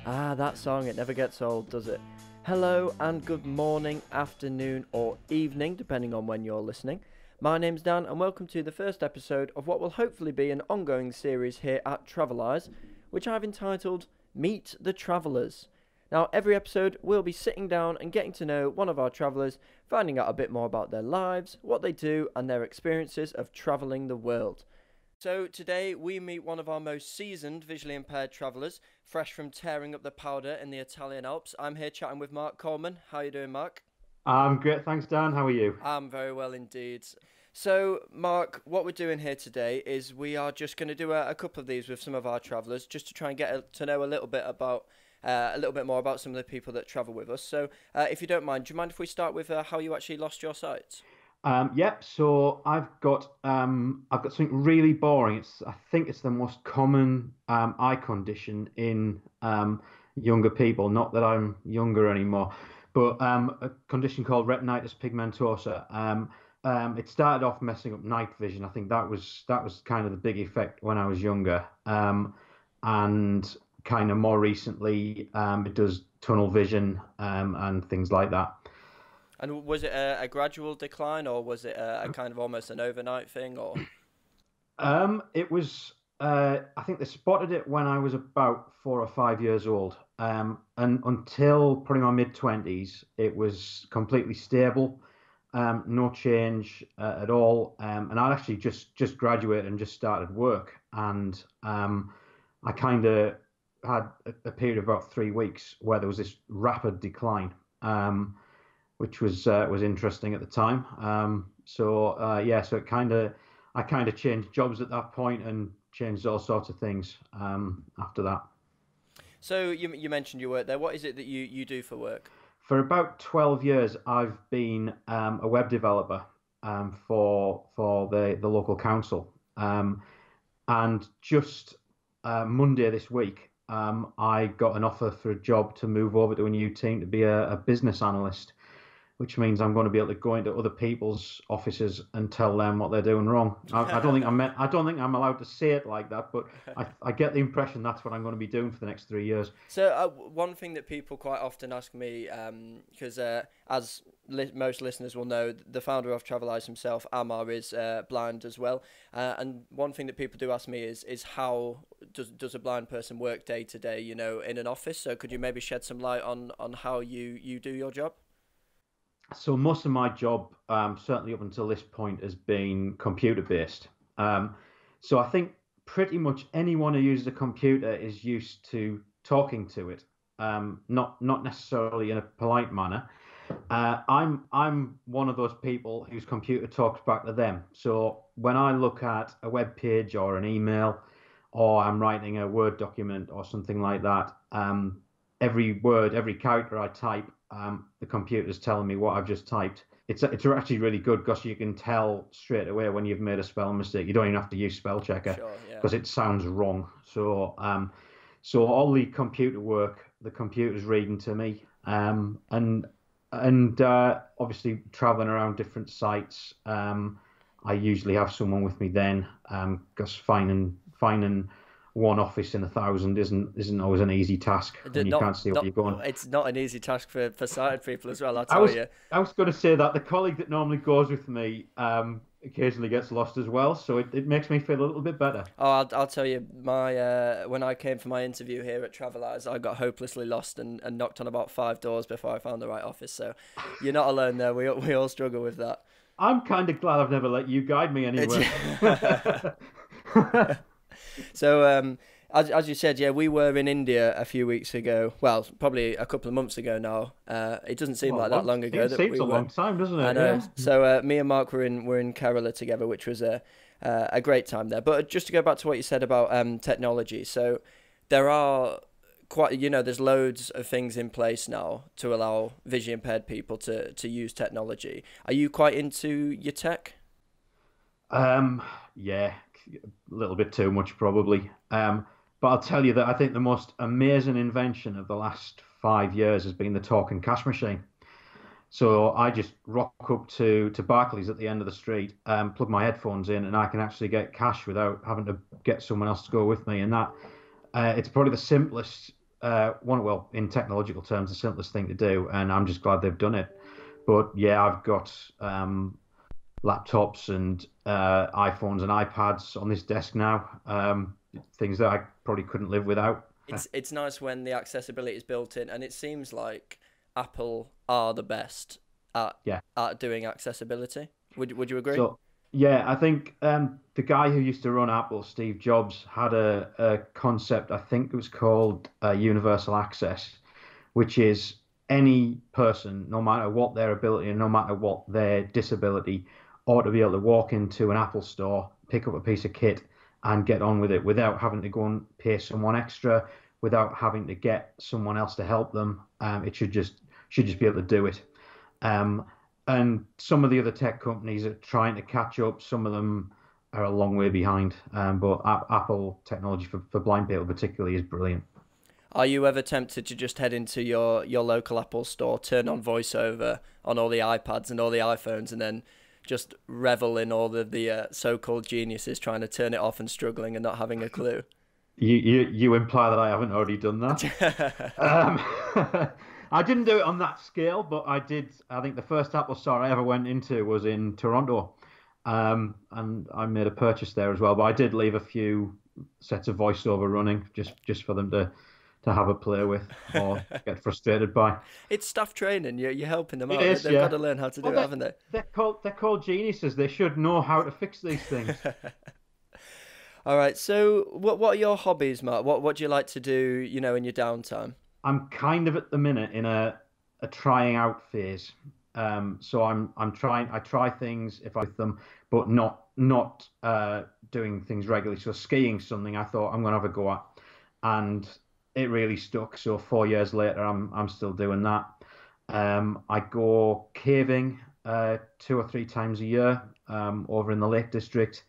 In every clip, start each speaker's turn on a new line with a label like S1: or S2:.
S1: Ah, that song, it never gets old, does it? Hello and good morning, afternoon, or evening, depending on when you're listening. My name's Dan, and welcome to the first episode of what will hopefully be an ongoing series here at Traveleyes, which I've entitled Meet the Travellers. Now, every episode, we'll be sitting down and getting to know one of our travellers, finding out a bit more about their lives, what they do, and their experiences of travelling the world. So today we meet one of our most seasoned visually impaired travellers, fresh from tearing up the powder in the Italian Alps. I'm here chatting with Mark Colman. How are you doing, Mark?
S2: I'm great, thanks, Dan. How are you?
S1: I'm very well indeed. So, Mark, what we're doing here today is we are just going to do a couple of these with some of our travellers, just to try and to know a little bit about a little bit more about some of the people that travel with us. So, if you don't mind, do you mind if we start with how you actually lost your sight?
S2: Yep. So I've got something really boring. I think it's the most common eye condition in younger people. Not that I'm younger anymore, but a condition called retinitis pigmentosa. It started off messing up night vision. I think that was kind of the big effect when I was younger. And kind of more recently, it does tunnel vision and things like that.
S1: And was it a gradual decline, or was it a kind of almost an overnight thing, or?
S2: It was. I think they spotted it when I was about 4 or 5 years old, and until probably my mid 20s, it was completely stable, no change at all. And I'd actually just graduated and just started work, and I kind of had a period of about 3 weeks where there was this rapid decline. Which was interesting at the time. Yeah, so I kind of changed jobs at that point and changed all sorts of things after that.
S1: So you mentioned you work there. What is it that you do for work?
S2: For about 12 years, I've been a web developer for the local council. And just Monday this week, I got an offer for a job to move over to a new team to be a business analyst, which means I'm going to be able to go into other people's offices and tell them what they're doing wrong. I don't think I don't think I'm allowed to say it like that, but I get the impression that's what I'm going to be doing for the next 3 years.
S1: So one thing that people quite often ask me, because as most listeners will know, the founder of Traveleyes himself, Amar, is blind as well. And one thing that people do ask me is how does a blind person work day to day, in an office? So could you maybe shed some light on how you do your job?
S2: So most of my job, certainly up until this point, has been computer based. So I think pretty much anyone who uses a computer is used to talking to it, not necessarily in a polite manner. I'm one of those people whose computer talks back to them. So when I look at a web page or an email, or I'm writing a Word document or something like that, every word, every character I type, the computer's telling me what I've just typed. It's actually really good because you can tell straight away when you've made a spelling mistake. You don't even have to use spell checker
S1: Sure, yeah.
S2: because it sounds wrong. So all the computer work, the computer's reading to me, and obviously traveling around different sites. I usually have someone with me then, because finding one office in 1,000 isn't always an easy task when you
S1: Not,
S2: can't see where
S1: not,
S2: you're going.
S1: it's not an easy task for sighted people as well, I
S2: I
S1: tell
S2: was
S1: you.
S2: I was going to say that the colleague that normally goes with me occasionally gets lost as well, so it makes me feel a little bit better.
S1: Oh, I'll tell you, when I came for my interview here at Traveleyes, I got hopelessly lost and knocked on about 5 doors before I found the right office. So you're not alone there. We all struggle with that.
S2: I'm kind of glad I've never let you guide me
S1: It's,
S2: anywhere.
S1: so as you said, yeah, we were in India a few weeks ago. Well, probably a couple of months ago now. It doesn't seem
S2: Well,
S1: like that long ago
S2: it
S1: that
S2: seems
S1: we
S2: a
S1: were.
S2: long time, doesn't
S1: I
S2: it?
S1: know.
S2: Yeah.
S1: So me and Mark were in Kerala together, which was a great time there. But just to go back to what you said about technology, so there are quite there's loads of things in place now to allow visually impaired people to use technology. Are you quite into your tech?
S2: Um, yeah, a little bit too much probably. But I'll tell you that I think the most amazing invention of the last 5 years has been the talking cash machine. So I just rock up to Barclays at the end of the street, plug my headphones in, and I can actually get cash without having to get someone else to go with me. And that it's probably the simplest well, in technological terms, the simplest thing to do, and I'm just glad they've done it. But yeah, I've got laptops and iPhones and iPads on this desk now. Things that I probably couldn't live without.
S1: It's nice when the accessibility is built in, and it seems like Apple are the best at
S2: Yeah.
S1: doing accessibility. Would you agree?
S2: So yeah, I think the guy who used to run Apple, Steve Jobs, had a concept. I think it was called universal access, which is any person, no matter what their ability and no matter what their disability, ought to be able to walk into an Apple store, pick up a piece of kit, and get on with it without having to go and pay someone extra, without having to get someone else to help them. It should just be able to do it. Um, and some of the other tech companies are trying to catch up. Some of them are a long way behind. But Apple technology for blind people particularly is brilliant.
S1: Are you ever tempted to just head into your local Apple store, turn on VoiceOver on all the iPads and all the iPhones, and then just revel in all of the so-called geniuses trying to turn it off and struggling and not having a clue?
S2: You imply that I haven't already done that. Um, I didn't do it on that scale, but I did. I think the first Apple store I ever went into was in Toronto, and I made a purchase there as well. But I did leave a few sets of voiceover running just for them to have a play with or get frustrated by.
S1: It's staff training. You're helping them
S2: It
S1: out.
S2: is,
S1: They've got
S2: yeah.
S1: to learn how to do
S2: Well,
S1: it, haven't they?
S2: they're called geniuses. They should know how to fix these things.
S1: All right. So, what are your hobbies, Mark? What do you like to do? In your downtime.
S2: I'm kind of at the minute in a trying out phase. So I'm trying. I try things if I with them, but not doing things regularly. So skiing something I thought I'm gonna have a go at, and it really stuck. So 4 years later, I'm still doing that. I go caving 2 or 3 times a year over in the Lake District.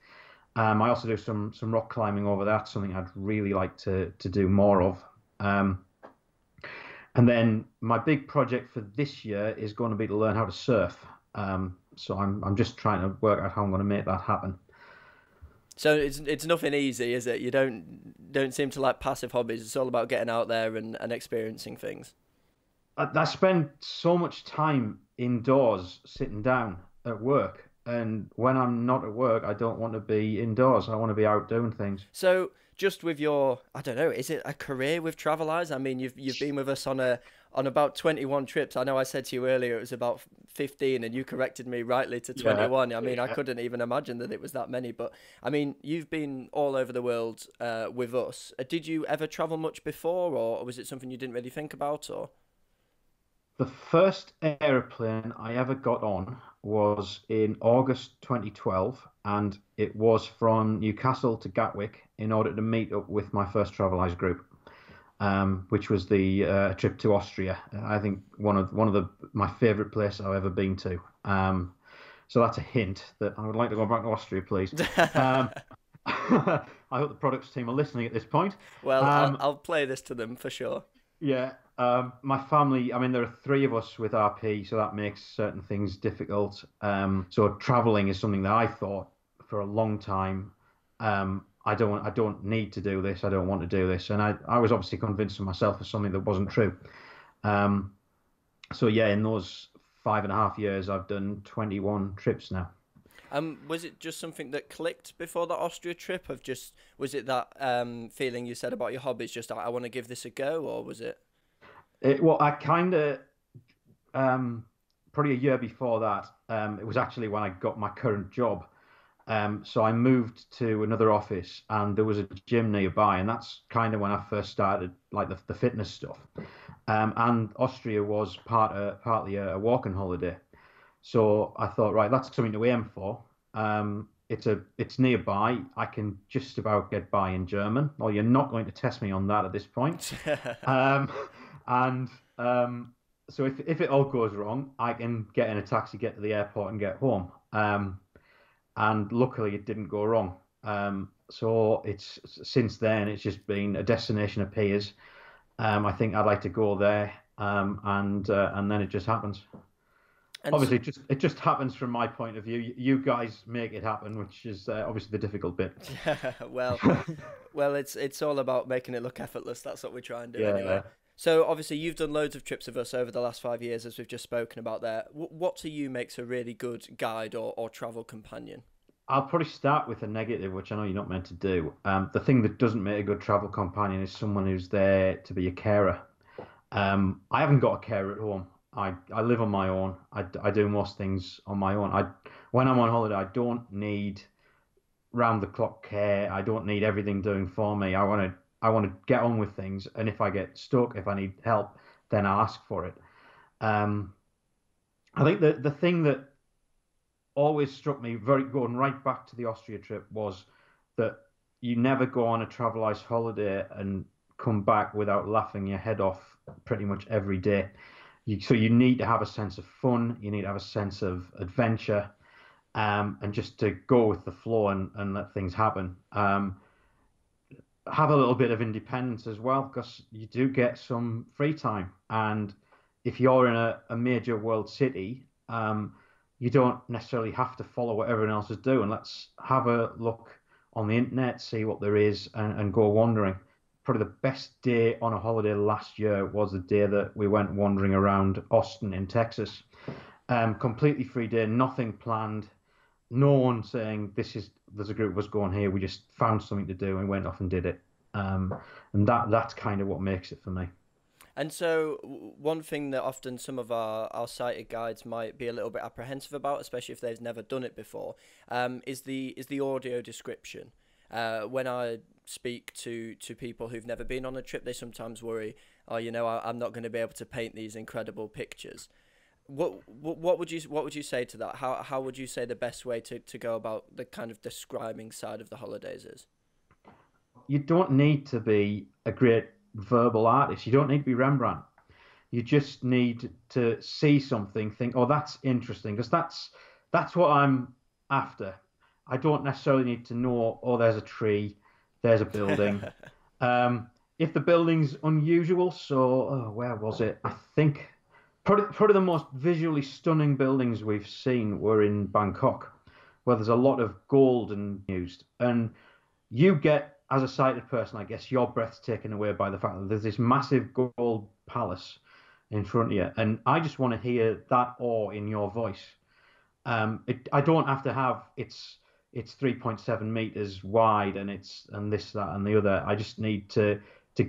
S2: I also do some rock climbing over that, something I'd really like to do more of. Um, and then my big project for this year is going to be to learn how to surf. So I'm just trying to work out how I'm going to make that happen.
S1: So it's nothing easy, is it? You don't seem to like passive hobbies. It's all about getting out there and experiencing things.
S2: I spend so much time indoors sitting down at work, and when I'm not at work, I don't want to be indoors. I want to be out doing things.
S1: So just with your, I don't know, is it a career with Traveleyes? I mean, you've been with us on about 21 trips. I know I said to you earlier it was about 15, and you corrected me rightly to
S2: Yeah,
S1: 21. I mean, I
S2: yeah.
S1: couldn't even imagine that it was that many. But I mean, you've been all over the world with us. Did you ever travel much before, or was it something you didn't really think about, or?
S2: The first aeroplane I ever got on was in August 2012, and it was from Newcastle to Gatwick in order to meet up with my first Traveleyes group, which was the trip to Austria. I think one of my favourite places I've ever been to. So that's a hint that I would like to go back to Austria, please. Um, I hope the products team are listening at this point.
S1: Well,
S2: Um,
S1: I'll play this to them for sure.
S2: Yeah, my family, I mean, there are three of us with RP, so that makes certain things difficult. So traveling is something that I thought for a long time. I don't need to do this. I don't want to do this. And I was obviously convinced of myself of something that wasn't true. Um, so yeah, in those 5.5 years, I've done 21 trips now.
S1: Was it just something that clicked before the Austria trip? Was it that feeling you said about your hobbies? Just I want to give this a go, or was it?
S2: Well, I kind of probably a year before that. It was actually when I got my current job. So I moved to another office, and there was a gym nearby, and that's kind of when I first started like the fitness stuff. And Austria was partly a walking holiday. So I thought, right, that's something to aim for. It's nearby. I can just about get by in German. Well, you're not going to test me on that at this point. Um, and so if it all goes wrong, I can get in a taxi, get to the airport, and get home. And luckily, it didn't go wrong. So it's since then it's just been a destination appears. I think I'd like to go there, and then it just happens.
S1: And
S2: Obviously, it just happens from my point of view. You guys make it happen, which is obviously the difficult bit.
S1: well, well, it's all about making it look effortless. That's what we try and do anyway.
S2: Yeah,
S1: So obviously you've done loads of trips with us over the last 5 years, as we've just spoken about there. What to you makes a really good guide or travel companion?
S2: I'll probably start with a negative, which I know you're not meant to do. The thing that doesn't make a good travel companion is someone who's there to be a carer. I haven't got a carer at home. I live on my own. I do most things on my own. When I'm on holiday, I don't need round the clock care. I don't need everything doing for me. I want to get on with things, and if I get stuck, if I need help, then I'll ask for it. Um, I think the thing that always struck me, very going right back to the Austria trip, was that you never go on a Traveleyes holiday and come back without laughing your head off pretty much every day. So you need to have a sense of fun, you need to have a sense of adventure, and just to go with the flow and let things happen. Have a little bit of independence as well, because you do get some free time. And if you're in a major world city, you don't necessarily have to follow what everyone else is doing. Let's have a look on the internet, see what there is, and go wandering. Probably the best day on a holiday last year was the day that we went wandering around Austin in Texas. Completely free day, nothing planned, no one saying there's a group of us going here. We just found something to do and went off and did it. And that's kind of what makes it for me.
S1: And so, one thing that often some of our sighted guides might be a little bit apprehensive about, especially if they've never done it before, is the audio description. When I speak to people who've never been on a trip, they sometimes worry, oh, I'm not going to be able to paint these incredible pictures. What would you say to that? How would you say the best way to go about the kind of describing side of the holidays is?
S2: You don't need to be a great verbal artist. You don't need to be Rembrandt. You just need to see something, think, oh, that's interesting, because that's what I'm after. I don't necessarily need to know, oh, there's a tree, there's a building. If the building's unusual, so where was it? I think probably the most visually stunning buildings we've seen were in Bangkok, where there's a lot of gold and used. And you get, as a sighted person, I guess, your breath's taken away by the fact that there's this massive gold palace in front of you. And I just want to hear that awe in your voice. I don't have to have it's 3.7 meters wide and and this, that, and the other. I just need to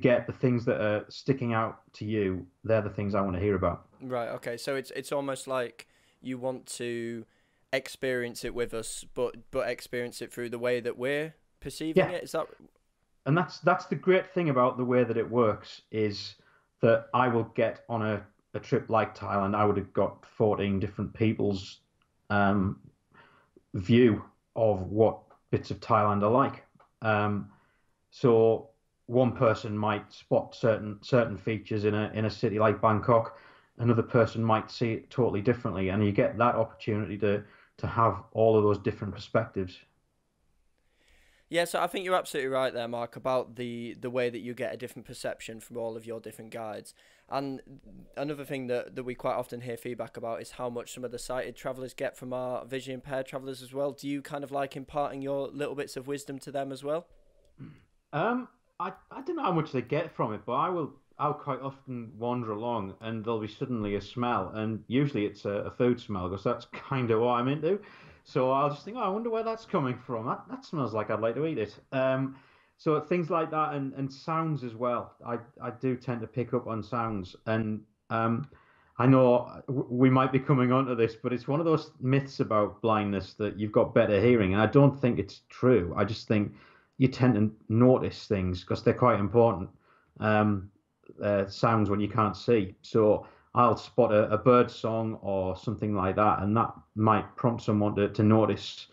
S2: get the things that are sticking out to you. They're the things I want to hear about.
S1: Right. Okay. So it's almost like you want to experience it with us, but experience it through the way that we're perceiving
S2: Yeah,
S1: it. Is that
S2: and that's the great thing about the way that it works is that I will get on a trip like Thailand. I would have got 14 different people's um, view of what bits of Thailand are like. So one person might spot certain features in a city like Bangkok. Another person might see it totally differently, and you get that opportunity to have all of those different perspectives.
S1: Yeah, so I think you're absolutely right there, Mark, about the way that you get a different perception from all of your different guides. And another thing that we quite often hear feedback about is how much some of the sighted travellers get from our visually impaired travellers as well. Do you kind of like imparting your little bits of wisdom to them as well?
S2: I don't know how much they get from it, but I'll quite often wander along and there'll be suddenly a smell, and usually it's a food smell because that's kind of what I'm into. So I'll just think, oh, I wonder where that's coming from. That smells like I'd like to eat it. So things like that, and sounds as well. I do tend to pick up on sounds, and I know we might be coming onto this, but it's one of those myths about blindness that you've got better hearing, and I don't think it's true. I just think you tend to notice things because they're quite important. Um, Sounds when you can't see. So I'll spot a bird song or something like that, and that might prompt someone to notice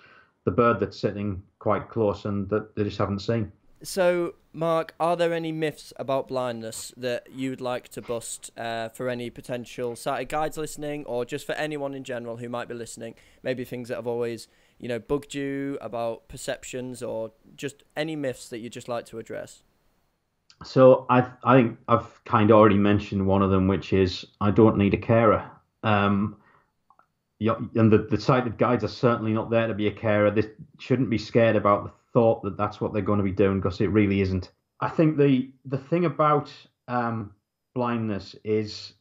S2: the bird that's sitting quite close and that they just haven't seen.
S1: So, Mark, are there any myths about blindness that you'd like to bust for any potential sighted guides listening, or just for anyone in general who might be listening? Maybe things that have always, bugged you about perceptions, or just any myths that you'd just like to address.
S2: So I think I've kind of already mentioned one of them, which is I don't need a carer. Um, and the sighted guides are certainly not there to be a carer. They shouldn't be scared about the thought that that's what they're going to be doing, because it really isn't. I think the thing about blindness is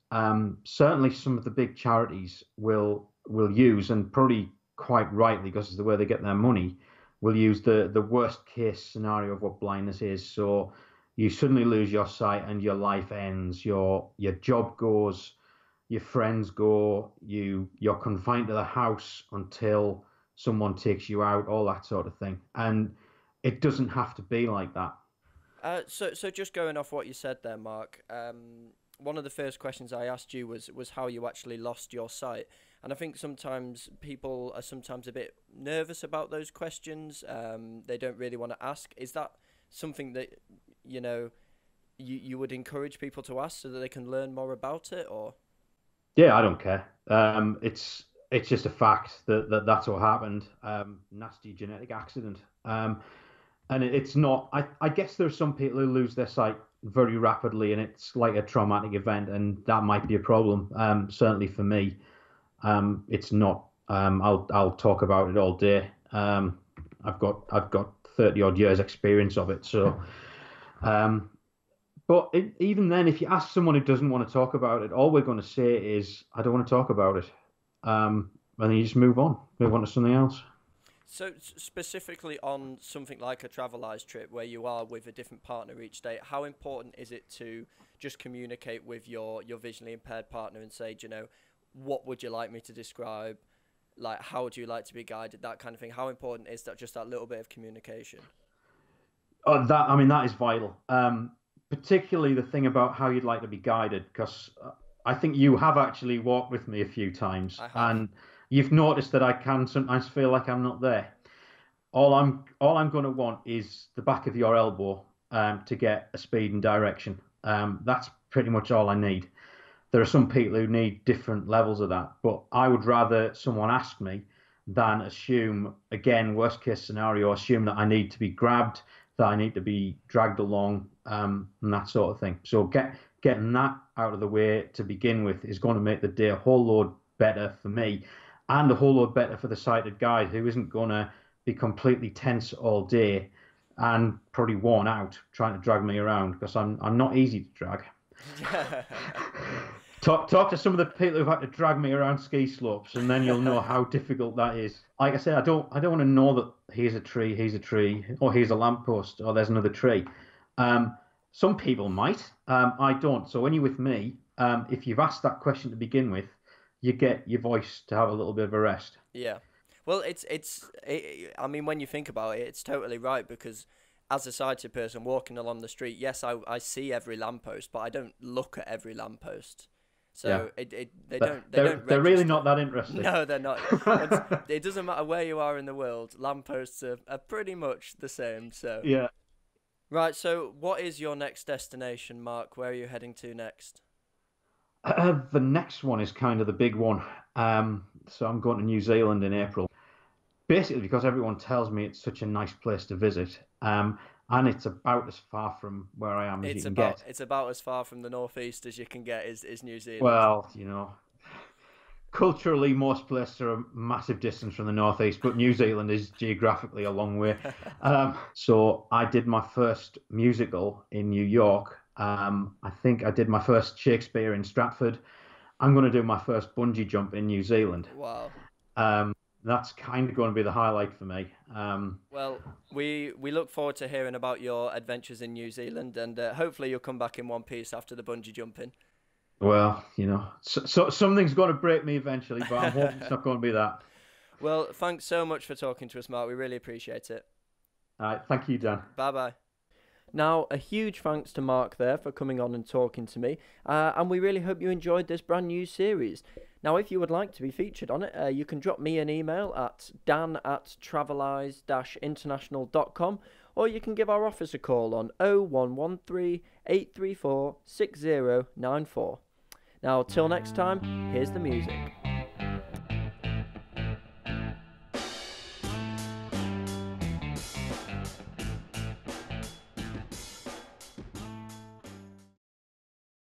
S2: certainly some of the big charities will use, and probably quite rightly because it's the way they get their money, will use the worst case scenario of what blindness is. So you suddenly lose your sight and your life ends, your job goes, your friends go, you're confined to the house until someone takes you out, all that sort of thing. And it doesn't have to be like that.
S1: So just going off what you said there, Mark. One of the first questions I asked you was how you actually lost your sight, and I think sometimes people are sometimes a bit nervous about those questions. They don't really want to ask. Is that something that you know you would encourage people to ask so that they can learn more about it, or?
S2: Yeah, I don't care. It's just a fact that's what happened. Nasty genetic accident. And it's not. I guess there's some people who lose their sight very rapidly, and it's like a traumatic event, and that might be a problem. Certainly for me, it's not. I'll talk about it all day. I've got 30 odd years experience of it, so. Um, but even then, if you ask someone who doesn't want to talk about it, all we're going to say is, "I don't want to talk about it," and then you just move on to something else.
S1: So specifically on something like a Traveleyes trip where you are with a different partner each day, how important is it to just communicate with your visually impaired partner and say, "Do you know, what would you like me to describe? Like, how would you like to be guided?" That kind of thing. How important is that? Just that little bit of communication.
S2: Oh, that I mean that is vital. Particularly the thing about how you'd like to be guided, because I think you have actually walked with me a few times,
S1: I have.
S2: and you've noticed that I can sometimes feel like I'm not there. All I'm going to want is the back of your elbow to get a speed and direction. That's pretty much all I need. There are some people who need different levels of that, but I would rather someone ask me than assume, again, worst case scenario, assume that I need to be grabbed, that I need to be dragged along, and that sort of thing. So getting that out of the way to begin with is going to make the day a whole load better for me, and a whole lot better for the sighted guide, who isn't going to be completely tense all day and probably worn out trying to drag me around, because I'm not easy to drag. Talk to some of the people who've had to drag me around ski slopes, and then you'll know how difficult that is. Like I say, I don't want to know that here's a tree, or here's a lamppost, or there's another tree. Some people might. I don't. So when you're with me, if you've asked that question to begin with, you get your voice to have a little bit of a rest.
S1: Yeah. Well, I mean, when you think about it, it's totally right because as a sighted person walking along the street, yes, I see every lamppost, but I don't look at every lamppost.
S2: Yeah,
S1: So they
S2: they're
S1: don't
S2: they're really
S1: register.
S2: not that interesting.
S1: No, they're not. It doesn't matter where you are in the world. Lampposts are pretty much the same. So
S2: Yeah.
S1: right. So what is your next destination, Mark? Where are you heading to next?
S2: The next one is kind of the big one. So I'm going to New Zealand in April, basically because everyone tells me it's such a nice place to visit. And it's about as far from where I am as you can get.
S1: It's about as far from the northeast as you can get. Is New Zealand?
S2: Well, culturally, most places are a massive distance from the northeast, but New Zealand is geographically a long way. So I did my first musical in New York. I think I did my first Shakespeare in Stratford. I'm going to do my first bungee jump in New Zealand.
S1: Wow.
S2: Um, that's kind of going to be the highlight for me.
S1: Well, we look forward to hearing about your adventures in New Zealand, and hopefully you'll come back in one piece after the bungee jumping.
S2: Well, so something's going to break me eventually, but I'm hoping it's not going to be that.
S1: Well, thanks so much for talking to us, Mark. We really appreciate it.
S2: All right, thank you, Dan.
S1: Bye bye. Now, a huge thanks to Mark there for coming on and talking to me, and we really hope you enjoyed this brand new series. Now, if you would like to be featured on it, you can drop me an email at dan@traveleyes-international.com, or you can give our office a call on 0113 834 6094. Now, till next time, here's the music.